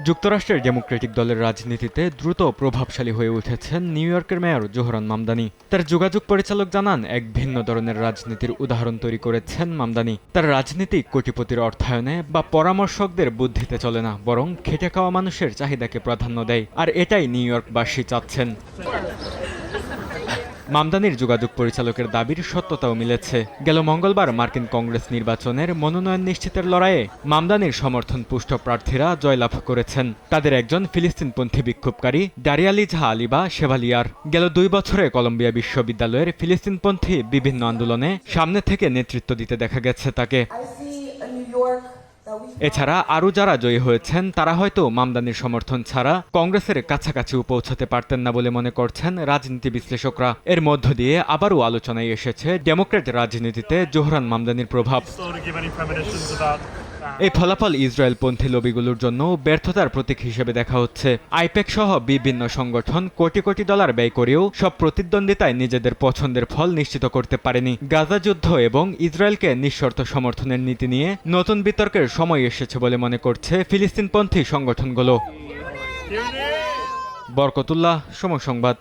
যুক্তরাষ্ট্রের ডেমোক্রেটিক দলের রাজনীতিতে দ্রুত প্রভাবশালী হয়ে উঠেছেন নিউ ইয়র্কের মেয়র জোহরান মামদানি। তার যোগাযোগ পরিচালক জানান, এক ভিন্ন ধরনের রাজনীতির উদাহরণ তৈরি করেছেন মামদানি। তার রাজনীতি কোটিপতির অর্থায়নে বা পরামর্শকদের বুদ্ধিতে চলে না, বরং খেটে খাওয়া মানুষের চাহিদাকে প্রাধান্য দেয়। আর এটাই নিউ ইয়র্কবাসী চাচ্ছেন। মামদানির যোগাযোগ পরিচালকের দাবির সত্যতাও মিলেছে। গেল মঙ্গলবার মার্কিন কংগ্রেস নির্বাচনের মনোনয়ন নিশ্চিতের লড়াইয়ে মামদানির সমর্থন পুষ্ট প্রার্থীরা জয়লাভ করেছেন। তাদের একজন ফিলিস্তিনপন্থী বিক্ষোভকারী ডারিয়ালি ঝা আলিবা শেভালিয়ার। গেল 2 বছরে কলম্বিয়া বিশ্ববিদ্যালয়ের ফিলিস্তিনপন্থী বিভিন্ন আন্দোলনে সামনে থেকে নেতৃত্ব দিতে দেখা গেছে তাকে। এছাড়া আরও যারা জয়ী হয়েছেন তারা হয়তো মামদানির সমর্থন ছাড়া কংগ্রেসের কাছাকাছিও পৌঁছাতে পারতেন না বলে মনে করছেন রাজনীতি বিশ্লেষকরা। এর মধ্য দিয়ে আবারও আলোচনায় এসেছে ডেমোক্র্যাট রাজনীতিতে জোহরান মামদানির প্রভাব। এই ফলাফল ইসরায়েলপন্থী লবিগুলোর জন্য ব্যর্থতার প্রতীক হিসেবে দেখা হচ্ছে। আইপ্যাক সহ বিভিন্ন সংগঠন কোটি কোটি ডলার ব্যয় করেও সব প্রতিদ্বন্দ্বিতায় নিজেদের পছন্দের ফল নিশ্চিত করতে পারেনি। গাজা যুদ্ধ এবং ইসরায়েলকে নিঃশর্ত সমর্থনের নীতি নিয়ে নতুন বিতর্কের সময় এসেছে বলে মনে করছে ফিলিস্তিনপন্থী সংগঠনগুলো। বরকতুল্লাহ, সময় সংবাদ।